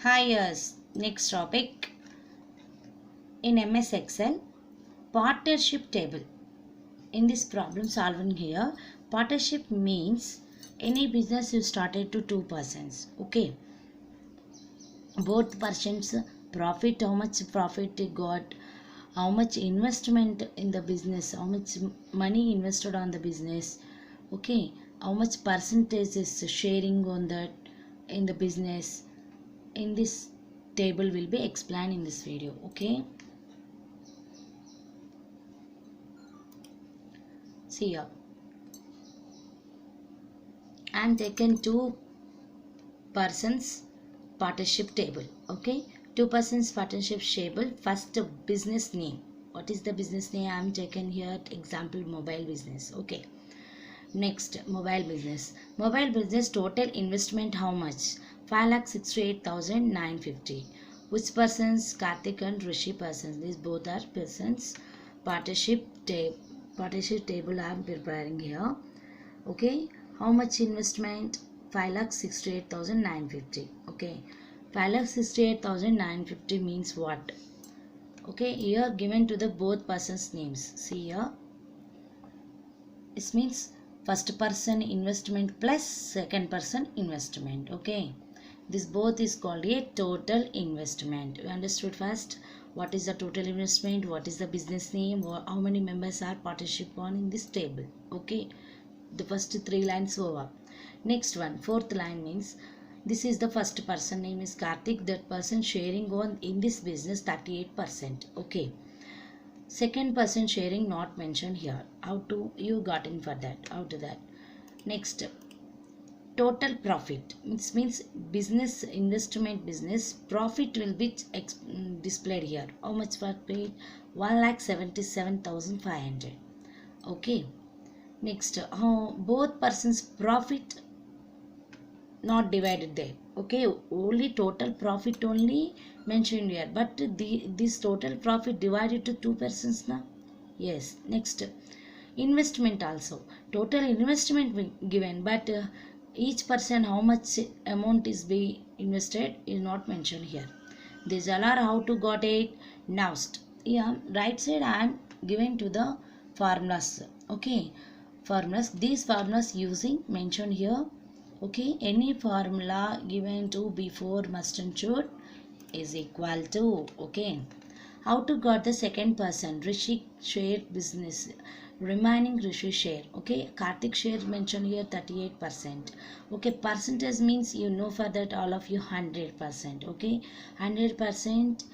Hi, yes. Next topic in MS Excel, partnership table. In this problem solving here, partnership means any business you started to two persons. Okay, both persons profit, how much profit they got, how much investment in the business, how much money invested on the business. Okay, how much percentage is sharing on that in the business. In this table will be explained in this video. Okay, see here, and taken two persons partnership table. Okay, two persons partnership table. First, business name. What is the business name? I am taken here example mobile business. Okay, next, mobile business. Mobile business total investment how much? 5,68,950. Which persons? Karthik and Rishi persons. These both are persons. Partnership table. Partnership table I am preparing here. Okay, how much investment? 5,68,950. Okay, 5,68,950 means what? Okay, here given to the both persons names. See here, it means first person investment plus second person investment. Okay, this both is called a total investment. You understood first what is the total investment, what is the business name, how many members are partnership on in this table. Okay, the first three lines over. Next one, fourth line means this is the first person name is Karthik, that person sharing on in this business 38%. Okay, second person sharing not mentioned here. How to you got in for that? How to that? Next, total profit. It means business investment business profit will be displayed here. How much profit? 1,77,500. Okay. Next, both persons profit not divided there. Okay, only total profit only mentioned here, but this total profit divided to two persons now. Yes. Next, investment also total investment given, but each person how much amount is be invested is not mentioned here. These all are how to got it. Now yeah, right side I am giving to the formulas. Okay, formulas, these formulas using mentioned here. Okay, any formula given to before must and should is equal to. Okay, how to got the second person? Rishi share business, remaining Rishi share. Okay, Karthik share mentioned here 38%. Okay, percentage means you know for that all of you 100%. Okay, 100%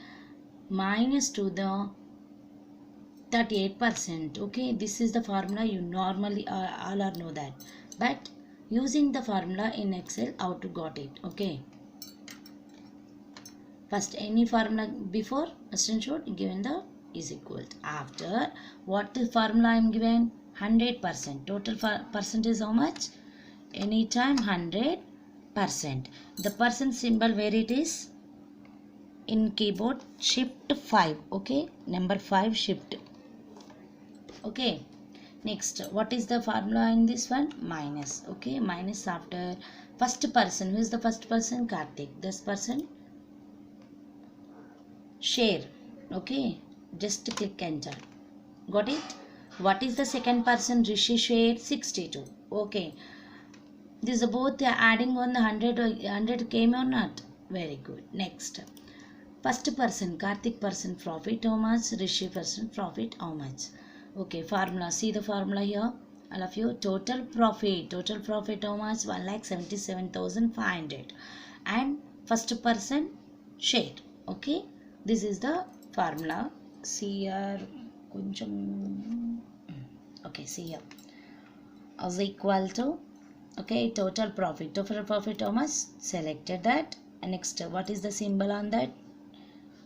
minus to the 38%. Okay, this is the formula you normally all are know that, but using the formula in Excel how to got it. Okay, first any formula before must and should given the is equal to. After what the formula I am given? 100%. Total percentage how much? Anytime 100%. The percent symbol where it is? In keyboard shift 5. Okay, number 5 shift. Okay, next, what is the formula in this one? Minus. Okay, minus after first person. Who is the first person? Karthik. This person share. Okay, just click enter. Got it? What is the second person? Rishi share 62. Okay, these are both adding on the 100 came or not? Very good. Next, first person Karthik person profit how much? Rishi person profit how much? Okay, formula, see the formula here all of you. Total profit how much? 1,77,500 and first person share. Okay, this is the formula. See here, okay, see here is equal to. Okay, total profit how much? Selected that. And next, what is the symbol on that?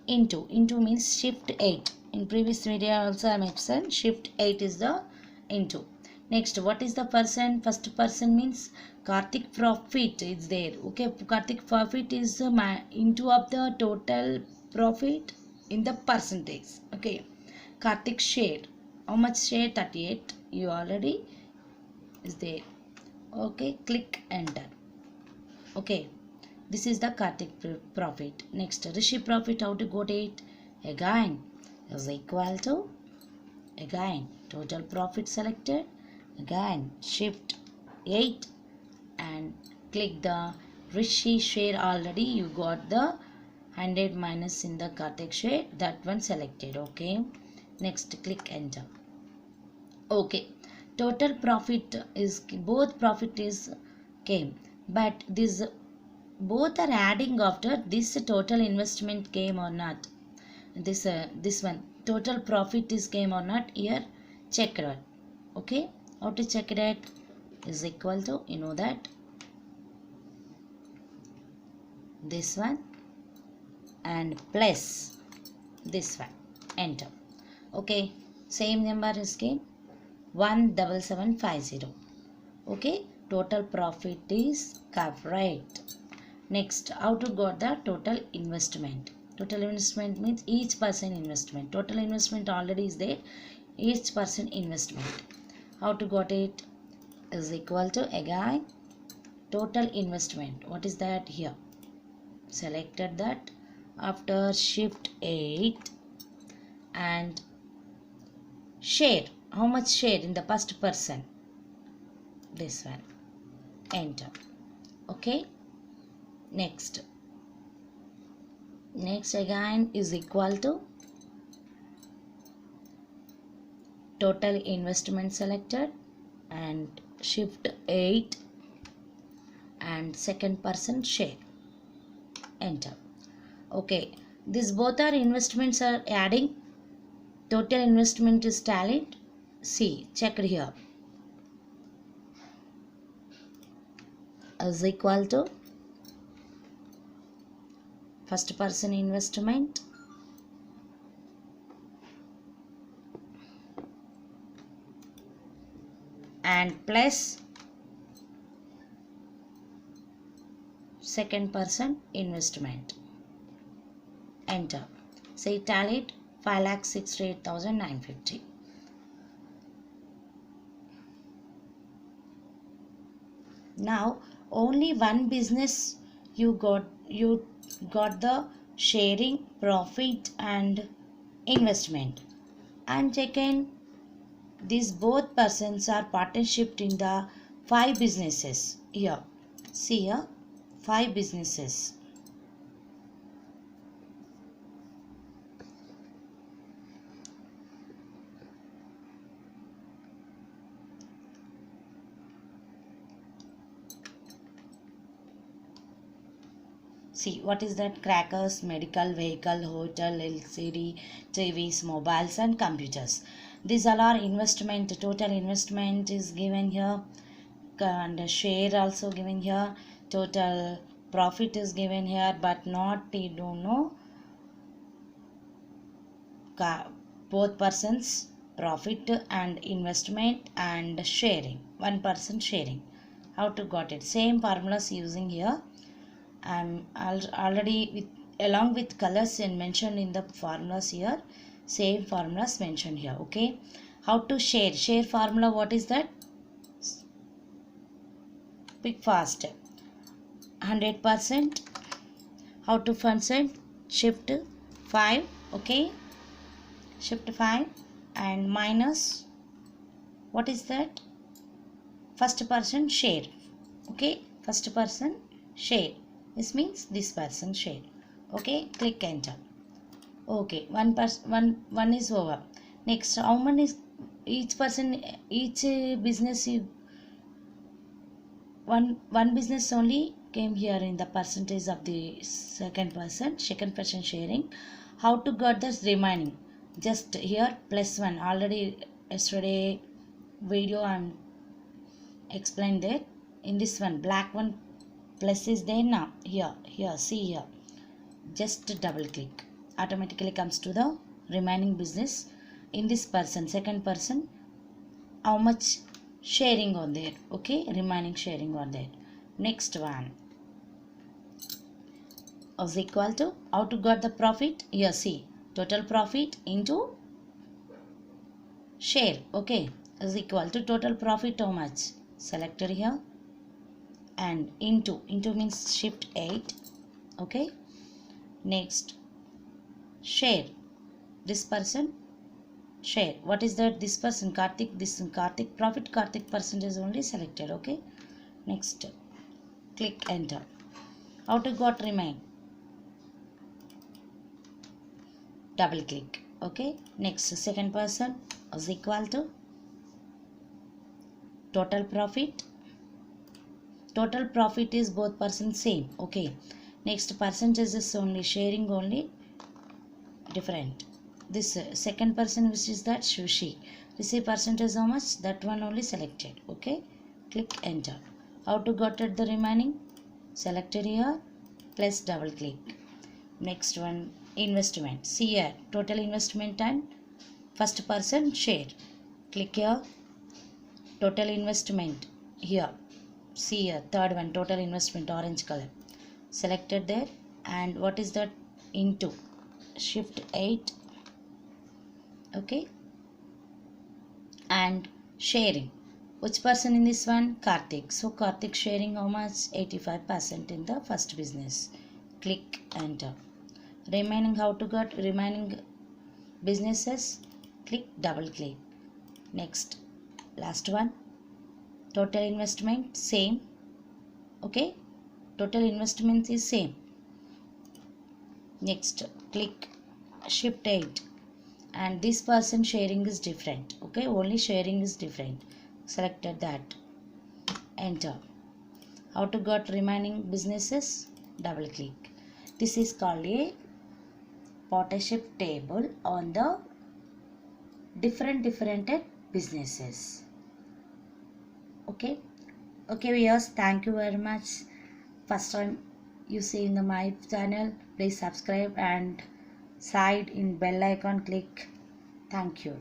Into means shift 8. In previous video also I mentioned shift 8 is the into. Next, what is the person? First person means Karthik profit is there. Okay, Karthik profit is into of the total profit in the percentage. Okay, Karthik share how much? Share 38. You already is there. Okay, click enter. Okay, This is the Kartik profit. Next, Rishi profit, how to got it? Again is equal to, again total profit selected, again shift 8 and click the Rishi share. Already you got the 100 minus in the Kartik share, that one selected. Okay, next click enter. Okay, total profit is, both profit is came, but this both are adding after this total investment came or not. This one total profit is came or not, here check it out. Okay, how to check it out? Is equal to, you know that this one and plus this one, enter. Okay, same number is came 17750. Okay, total profit is correct. Next, how to got the total investment? Total investment means each person investment. Total investment already is there, each person investment. How to got it? Is equal to, again total investment. What is that? Here selected that, after shift 8 and share, how much share in the first person, this one, enter. Okay, next again is equal to total investment selected and shift 8 and second person share, enter. Okay, these both are investments are adding, total investment is tallied. See, check it here, is equal to first person investment and plus second person investment, enter. Say tallied 5,68,950. Now only one business you got the sharing profit and investment, and second, these both persons are partnership in the 5 businesses. Here see, here 5 businesses. See, what is that? Crackers, medical, vehicle, hotel, LCD, TVs, mobiles and computers. These all are investment. Total investment is given here and share also given here. Total profit is given here, but not, you don't know, both persons profit and investment and sharing, one person sharing. How to got it? Same formulas using here. I'm already with along with colors and mentioned in the formulas here, same formulas mentioned here. Okay, how to share formula? What is that? Pick fast, 100%. How to function? Shift 5. Okay, shift 5 and minus, what is that? First person share. Okay, first person share, this means this person share. Okay, click enter. Okay, one is over. Next, how many is each person, each business, one business only came here in the percentage of the second person sharing. How to get this remaining? Just here +1. Already yesterday video I'm explained that. In this one black one plus is there. Now here see here, just double click, automatically comes to the remaining business. In this person, second person, how much sharing on there? Okay, remaining sharing on there. Next one is equal to, how to get the profit? Here see, total profit into share. Okay, is equal to total profit how much? Selected here and into means shift 8 Okay. Next, share. This person share. What is that? This person Karthik. This Karthik profit. Karthik percentage only selected. Okay. Next, click enter. How to got remain? Double click. Okay. Next, second person is equal to total profit. Total profit is both persons same. Okay. Next, percentage is only sharing only different. This second person, which is that Sushi, receive percentage how much, that one only selected. Okay, click enter. How to got it the remaining? Selected here, plus double click. Next one, investment. See here, total investment and first person share. Click here, total investment here. See here, third one, total investment, orange color. Selected there, and what is that? Into shift 8. Okay, and sharing, which person in this one? Karthik. So Karthik sharing how much? 85% in the first business. Click enter. Remaining, how to get remaining businesses? Click double click. Next, last one, total investment same. Okay, total investment is same. Next, click shift 8, and this person sharing is different. Okay, only sharing is different. Selected that, enter. How to got remaining businesses? Double click. This is called a partnership table on the different businesses. Okay, viewers, thank you very much. First time you see in the my channel, please subscribe and side in bell icon click. Thank you.